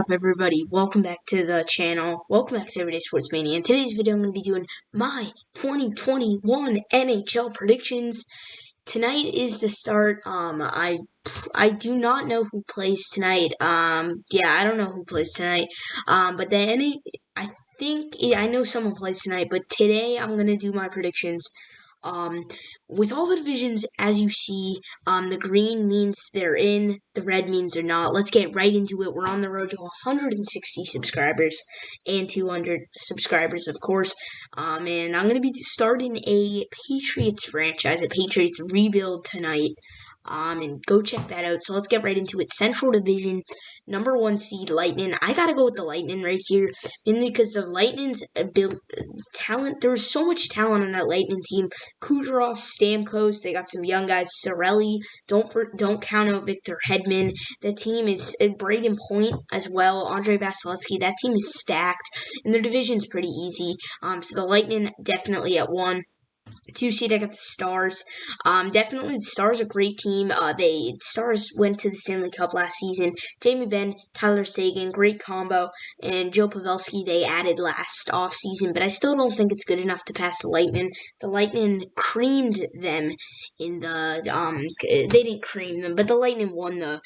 up, everybody? Welcome back to the channel. Welcome back to Everyday Sports Mania. In today's video, I'm going to be doing my 2021 NHL predictions. Tonight is the start. I do not know who plays tonight. I don't know who plays tonight. But then I think I know someone plays tonight. But today, I'm going to do my predictions. With all the divisions, as you see, the green means they're in, the red means they're not. Let's get right into it. We're on the road to 160 subscribers and 200 subscribers, of course. And I'm going to be starting a Patriots franchise, a Patriots rebuild tonight. And go check that out. So let's get right into it. Central Division, number 1 seed, Lightning. I gotta go with the Lightning right here, mainly because the Lightning's talent. There's so much talent on that Lightning team. Kucherov, Stamkos, they got some young guys. Cirelli, don't count out Victor Hedman. That team is Braden Point as well. Andre Vasilevsky. That team is stacked, and their division's pretty easy. So the Lightning definitely at 1. 2 seed, I got the Stars. Definitely the Stars are a great team. Stars went to the Stanley Cup last season. Jamie Benn, Tyler Seguin, great combo, and Joe Pavelski they added last offseason, but I still don't think it's good enough to pass the Lightning. The Lightning creamed them in the they didn't cream them, but the Lightning won the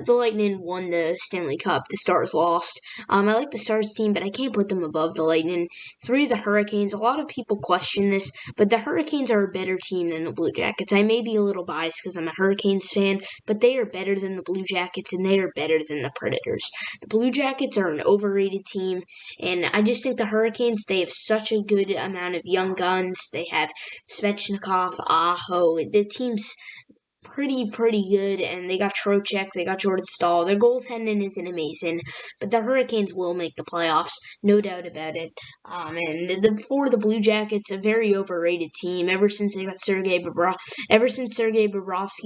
Lightning won the Stanley Cup. The Stars lost. I like the Stars team, but I can't put them above the Lightning. 3, the Hurricanes. A lot of people question this, but the Hurricanes are a better team than the Blue Jackets. I may be a little biased because I'm a Hurricanes fan, but they are better than the Blue Jackets, and they are better than the Predators. The Blue Jackets are an overrated team, and I just think the Hurricanes, they have such a good amount of young guns. They have Svechnikov, Aho. The team's pretty good, and they got Trocheck, they got Jordan Staal. Their goaltending isn't amazing, but the Hurricanes will make the playoffs, no doubt about it. For the Blue Jackets, a very overrated team. Ever since Sergei Bobrovsky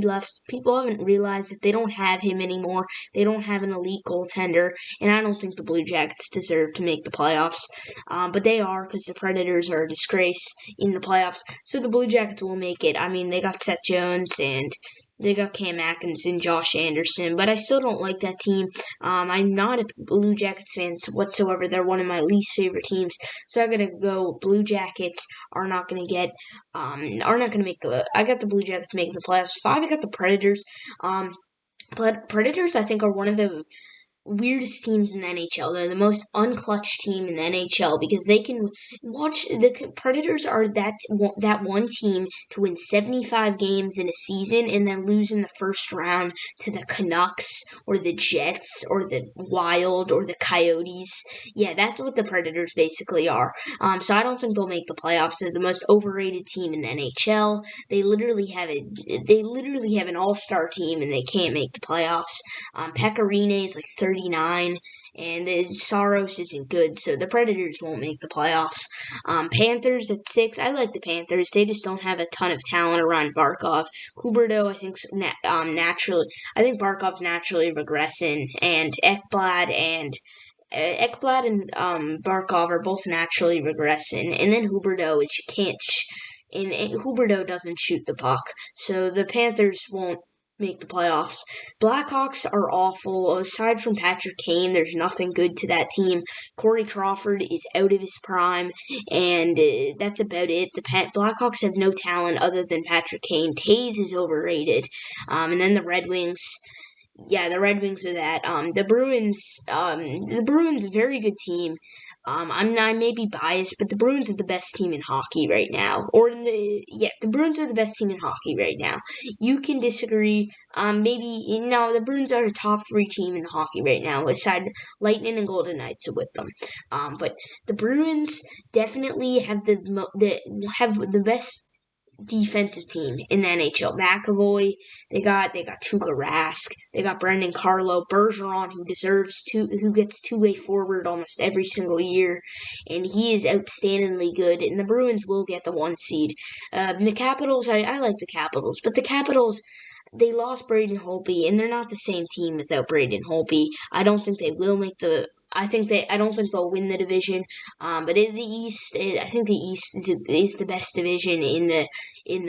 left, people haven't realized that they don't have him anymore. They don't have an elite goaltender, and I don't think the Blue Jackets deserve to make the playoffs. But they are, because the Predators are a disgrace in the playoffs, so the Blue Jackets will make it. I mean, they got Seth Jones, and they got Cam Atkinson, Josh Anderson, but I still don't like that team. I'm not a Blue Jackets fan whatsoever. They're one of my least favorite teams. So I'm gonna go Blue Jackets are not gonna make the. I got the Blue Jackets making the playoffs. 5, I got the Predators. Predators, I think, are one of the weirdest teams in the NHL. They're the most unclutched team in the NHL because they can watch. The Predators are that one team to win 75 games in a season and then lose in the first round to the Canucks or the Jets or the Wild or the Coyotes. Yeah, that's what the Predators basically are. So I don't think they'll make the playoffs. They're the most overrated team in the NHL. They literally have an all-star team and they can't make the playoffs. Pecorine is like 39, and Saros isn't good, so the Predators won't make the playoffs. Panthers at 6, I like the Panthers. They just don't have a ton of talent around Barkov. Huberdeau, I think Barkov's naturally regressing, and Ekblad and Barkov are both naturally regressing, and then Huberdeau, which you can't. And Huberdeau doesn't shoot the puck, so the Panthers won't make the playoffs. Blackhawks are awful. Aside from Patrick Kane, there's nothing good to that team. Corey Crawford is out of his prime, and that's about it. The Blackhawks have no talent other than Patrick Kane. Taves is overrated. And then the Red Wings. Yeah, the Red Wings are that. The Bruins, a very good team. I may be biased, but the Bruins are the best team in hockey right now. The Bruins are the best team in hockey right now. You can disagree. The Bruins are a top 3 team in hockey right now, aside Lightning and Golden Knights are with them. But the Bruins definitely have the best defensive team in the NHL. McAvoy, they got Tuukka Rask, they got Brendan Carlo, Bergeron, who gets two-way forward almost every single year, and he is outstandingly good, and the Bruins will get the 1 seed. The Capitals, I like the Capitals, but the Capitals, they lost Braden Holtby, and they're not the same team without Braden Holtby. I don't think they will make the I don't think they'll win the division. But in the East, I think the East is the best division in the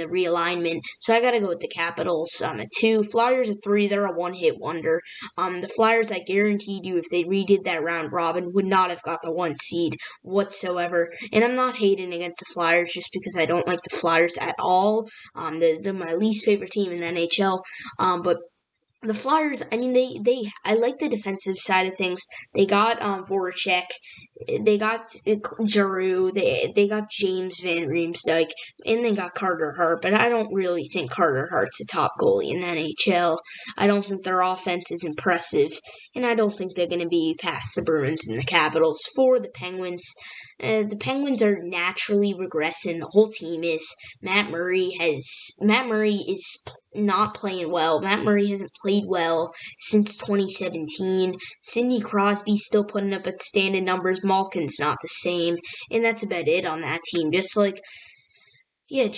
realignment. So I gotta go with the Capitals at 2. Flyers at 3. They're a one-hit wonder. The Flyers, I guaranteed you, if they redid that round robin, would not have got the 1 seed whatsoever. And I'm not hating against the Flyers just because I don't like the Flyers at all. They're my least favorite team in the NHL. But the Flyers, I mean, I like the defensive side of things. They got Voracek, they got Giroux, they got James Van Riemsdyk, and they got Carter Hart. But I don't really think Carter Hart's a top goalie in the NHL. I don't think their offense is impressive, and I don't think they're going to be past the Bruins and the Capitals. For the Penguins, the Penguins are naturally regressing. The whole team is. Matt Murray is not playing well. Matt Murray hasn't played well since 2017. Sidney Crosby's still putting up outstanding numbers. Malkin's not the same, and that's about it on that team. Just like the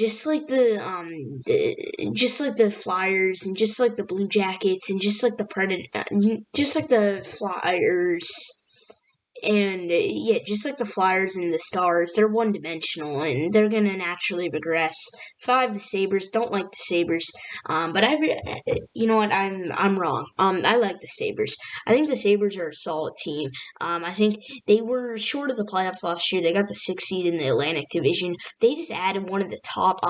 Flyers, and just like the Blue Jackets, and just like the Flyers. And just like the Flyers and the Stars, they're one-dimensional, and they're going to naturally regress. 5, the Sabres. Don't like the Sabres. But you know what? I'm wrong. I like the Sabres. I think the Sabres are a solid team. I think they were short of the playoffs last year. They got the 6th seed in the Atlantic Division. They just added one of the top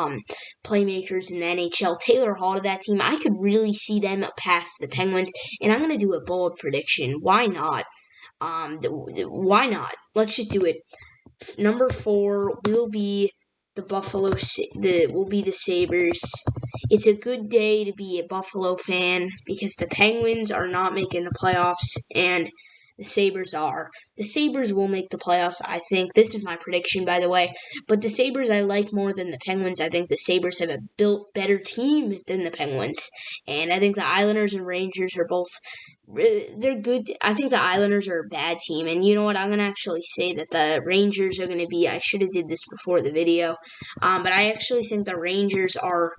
playmakers in the NHL, Taylor Hall, to that team. I could really see them past the Penguins, and I'm going to do a bold prediction. Why not? Why not? Let's just do it. Number 4 will be the Sabres. It's a good day to be a Buffalo fan because the Penguins are not making the playoffs, and the Sabres are. The Sabres will make the playoffs, I think. This is my prediction, by the way. But the Sabres I like more than the Penguins. I think the Sabres have a built better team than the Penguins. And I think the Islanders and Rangers are both... They're good. I think the Islanders are a bad team. And you know what? I'm going to actually say that the Rangers are going to be... I should have did this before the video. But I actually think the Rangers are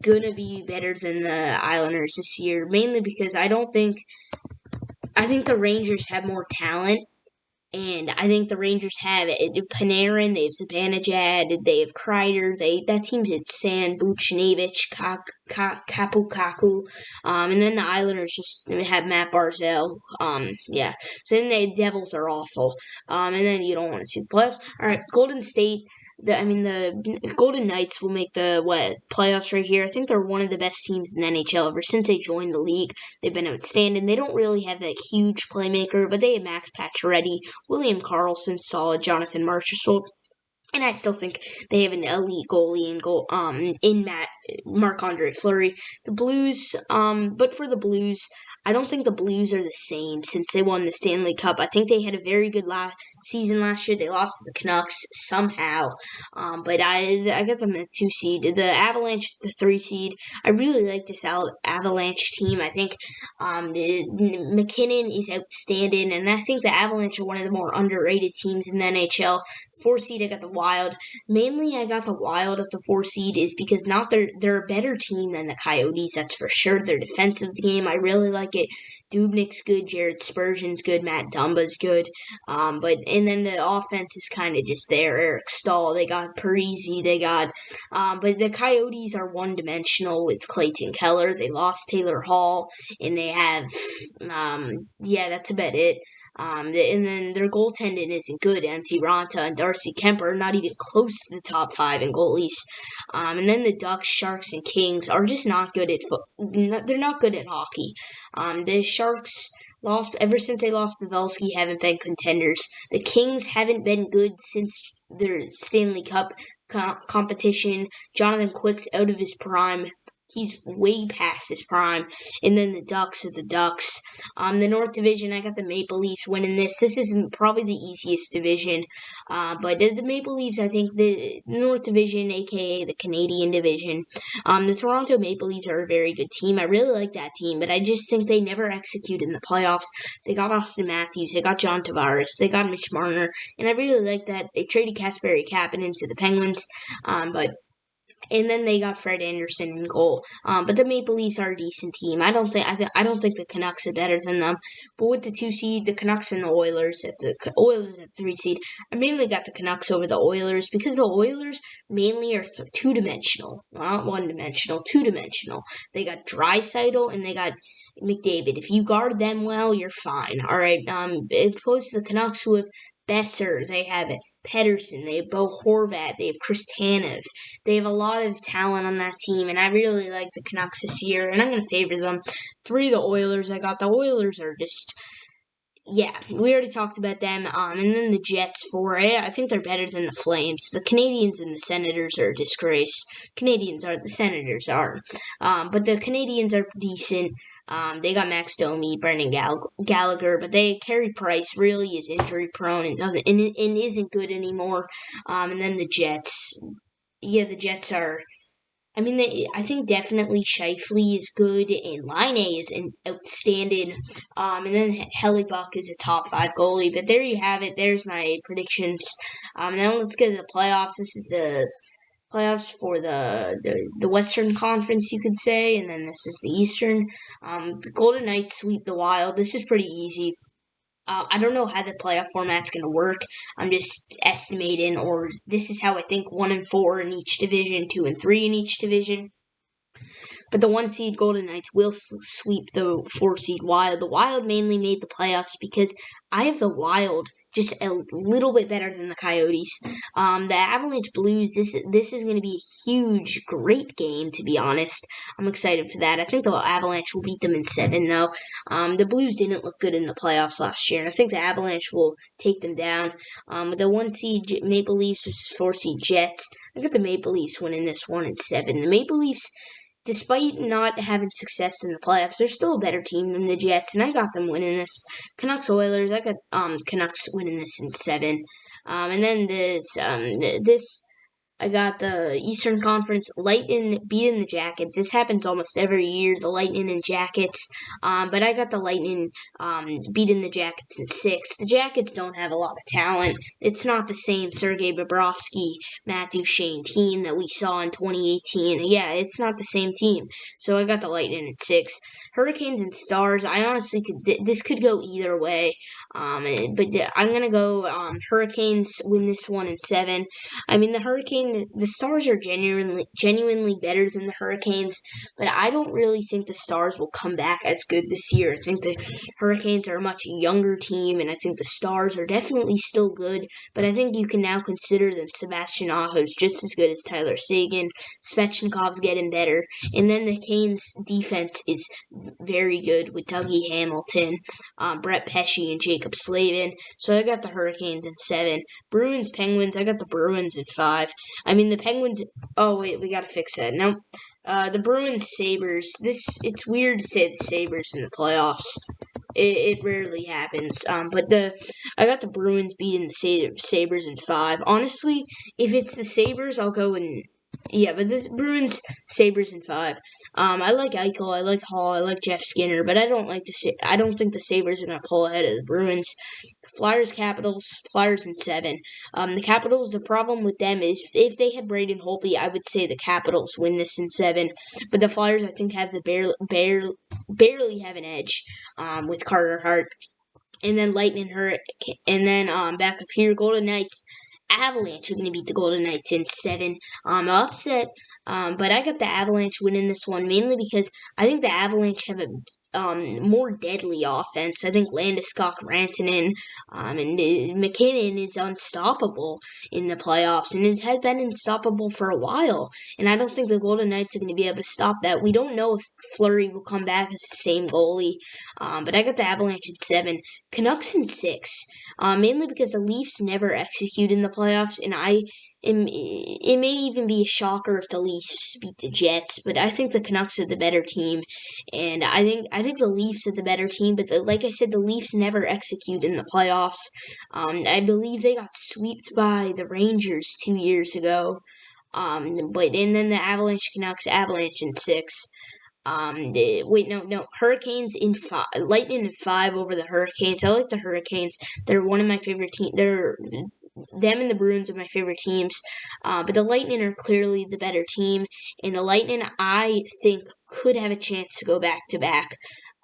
going to be better than the Islanders this year. Mainly because I think the Rangers have more talent, and I think the Rangers have Panarin, they have Zibanejad, they have Kreider, that team's at San Buchnevich, Kapu, and then the Islanders just have Matt Barzal, so then the Devils are awful, and then you don't want to see the playoffs. Alright, Golden State, the Golden Knights will make the playoffs right here. I think they're one of the best teams in the NHL ever since they joined the league. They've been outstanding. They don't really have that huge playmaker, but they have Max Pacioretty, William Karlsson, solid, Jonathan Marchessault. And I still think they have an elite goalie in Marc-Andre Fleury. The Blues, but for the Blues, I don't think the Blues are the same since they won the Stanley Cup. I think they had a very good season last year. They lost to the Canucks somehow, but I got them at 2 seed. The Avalanche, the 3 seed. I really like this Avalanche team. I think McKinnon is outstanding, and I think the Avalanche are one of the more underrated teams in the NHL. 4 seed, I got the Wild. Mainly, I got the Wild at the 4 seed is because they're a better team than the Coyotes, that's for sure. Their defensive game, I really like it. Dubnyk's good, Jared Spurgeon's good, Matt Dumba's good. And then the offense is kind of just there. Eric Stahl, they got Parise, but the Coyotes are one-dimensional with Clayton Keller. They lost Taylor Hall, and they have, that's about it. And then their goaltending isn't good. Antti Ranta and Darcy Kemper are not even close to the top 5 in goalies. And then the Ducks, Sharks, and Kings are just not good at they're not good at hockey. The Sharks ever since they lost Pavelski, haven't been contenders. The Kings haven't been good since their Stanley Cup competition. Jonathan Quick's out of his prime. He's way past his prime. And then the Ducks are the Ducks. The North Division, I got the Maple Leafs winning this. This isn't probably the easiest division. But the Maple Leafs, I think the North Division, a.k.a. the Canadian Division. The Toronto Maple Leafs are a very good team. I really like that team, but I just think they never execute in the playoffs. They got Austin Matthews. They got John Tavares. They got Mitch Marner. And I really like that. They traded Kasperi Kapanen to the Penguins. But And then they got Fred Anderson in goal. But the Maple Leafs are a decent team. I don't think the Canucks are better than them. But with the 2 seed, the Canucks and the Oilers at the 3 seed, I mainly got the Canucks over the Oilers because the Oilers mainly are 2-dimensional, not 1-dimensional, 2-dimensional. They got Draisaitl and they got McDavid. If you guard them well, you're fine. All right. As opposed to the Canucks, who have Besser, they have Pedersen, they have Bo Horvat, they have Chris Tanev. They have a lot of talent on that team, and I really like the Canucks this year, and I'm going to favor them. 3, the Oilers. I got the Oilers are just, yeah, we already talked about them. And then the Jets 4. I think they're better than the Flames. The Canadians and the Senators are a disgrace. Canadians are, the Senators are. But the Canadians are decent. They got Max Domi, Brendan Gallagher, but Carey Price really is injury prone and isn't good anymore. And then the Jets. Yeah, the Jets are. I think definitely Scheifele is good, and Line A is outstanding. And then Hellebuck is a top 5 goalie. But there you have it. There's my predictions. Now let's get to the playoffs. This is the playoffs for the Western Conference, you could say, and then this is the Eastern. The Golden Knights sweep the Wild. This is pretty easy. I don't know how the playoff format's going to work. I'm just estimating, or this is how I think 1 and 4 in each division, 2 and 3 in each division. But the 1 seed Golden Knights will sweep the 4 seed Wild. The Wild mainly made the playoffs because I have the Wild just a little bit better than the Coyotes. The Avalanche Blues, this is going to be a huge, great game, to be honest. I'm excited for that. I think the Avalanche will beat them in 7, though. The Blues didn't look good in the playoffs last year, and I think the Avalanche will take them down. The 1 seed Maple Leafs versus 4 seed Jets. I got the Maple Leafs winning this one in 7. The Maple Leafs, despite not having success in the playoffs, they're still a better team than the Jets, and I got them winning this. Canucks Oilers, I got Canucks winning this in 7. And then this I got the Eastern Conference Lightning beating the Jackets. This happens almost every year, the Lightning and Jackets. But I got the Lightning beating the Jackets in 6. The Jackets don't have a lot of talent. It's not the same Sergei Bobrovsky, Matt Duchene team that we saw in 2018. Yeah, it's not the same team. So I got the Lightning in 6. Hurricanes and Stars, I honestly this could go either way. But I'm going to go Hurricanes win this one in 7. The Stars are genuinely better than the Hurricanes, but I don't really think the Stars will come back as good this year. I think the Hurricanes are a much younger team, and I think the Stars are definitely still good, but I think you can now consider that Sebastian Aho is just as good as Tyler Seguin. Svechnikov's getting better, and then the Canes' defense is very good with Dougie Hamilton, Brett Pesce, and Jacob Slavin. So I got the Hurricanes in 7. Bruins Penguins, I got the Bruins in 5. The Penguins. Oh wait, we gotta fix that. No, the Bruins Sabres. It's weird to say the Sabres in the playoffs. It rarely happens. But I got the Bruins beating the Sabres in 5. Honestly, if it's the Sabres, I'll go and. Yeah, but this Bruins Sabres in 5. I like Eichel, I like Hall, I like Jeff Skinner, but I don't think the Sabres are gonna pull ahead of the Bruins. Flyers Capitals, Flyers in 7. The Capitals, the problem with them is if they had Braden Holtby, I would say the Capitals win this in 7. But the Flyers, I think, have the barely have an edge with Carter Hart. And then Lightning Hurricane, and then back up here, Golden Knights. Avalanche are going to beat the Golden Knights in 7. Upset, but I got the Avalanche winning this one mainly because I think the Avalanche have a more deadly offense. I think Landeskog, Rantanen, and McKinnon is unstoppable in the playoffs and has been unstoppable for a while. And I don't think the Golden Knights are going to be able to stop that. We don't know if Fleury will come back as the same goalie, but I got the Avalanche in 7. Canucks in 6. Mainly because the Leafs never execute in the playoffs, and it may even be a shocker if the Leafs beat the Jets, but I think the Canucks are the better team, and I think the Leafs are the better team, but like I said, the Leafs never execute in the playoffs. I believe they got swept by the Rangers 2 years ago, and then the Avalanche in 6. Hurricanes in 5, Lightning in 5 over the Hurricanes. I like the Hurricanes. They're one of my favorite teams. them and the Bruins are my favorite teams, but the Lightning are clearly the better team, and the Lightning, I think, could have a chance to go back-to-back.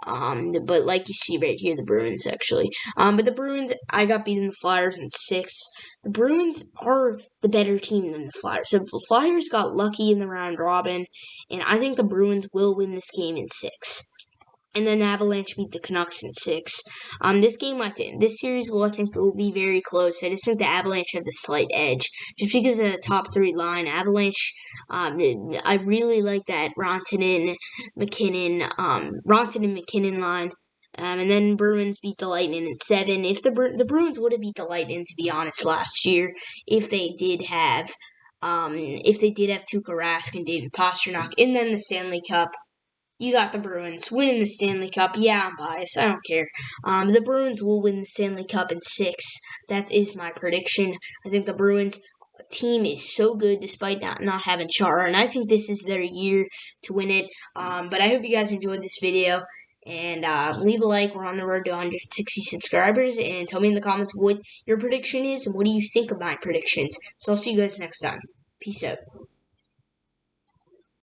But like you see right here, the Bruins actually. But the Bruins, I got beating the Flyers in 6. The Bruins are the better team than the Flyers. So the Flyers got lucky in the round robin, and I think the Bruins will win this game in 6. And then the Avalanche beat the Canucks in 6. This series I think will be very close. I just think the Avalanche have the slight edge, just because of the top 3 line. Avalanche, I really like that Rantanen, McKinnon line. And then Bruins beat the Lightning in 7. If the Bruins would have beat the Lightning, to be honest, last year, if they did have Tuukka Rask and David Pastrnak, and then the Stanley Cup. You got the Bruins winning the Stanley Cup. Yeah, I'm biased. I don't care. The Bruins will win the Stanley Cup in 6. That is my prediction. I think the Bruins team is so good despite not having Chara, and I think this is their year to win it. But I hope you guys enjoyed this video. And leave a like. We're on the road to 160 subscribers. And tell me in the comments what your prediction is and what do you think of my predictions. So I'll see you guys next time. Peace out.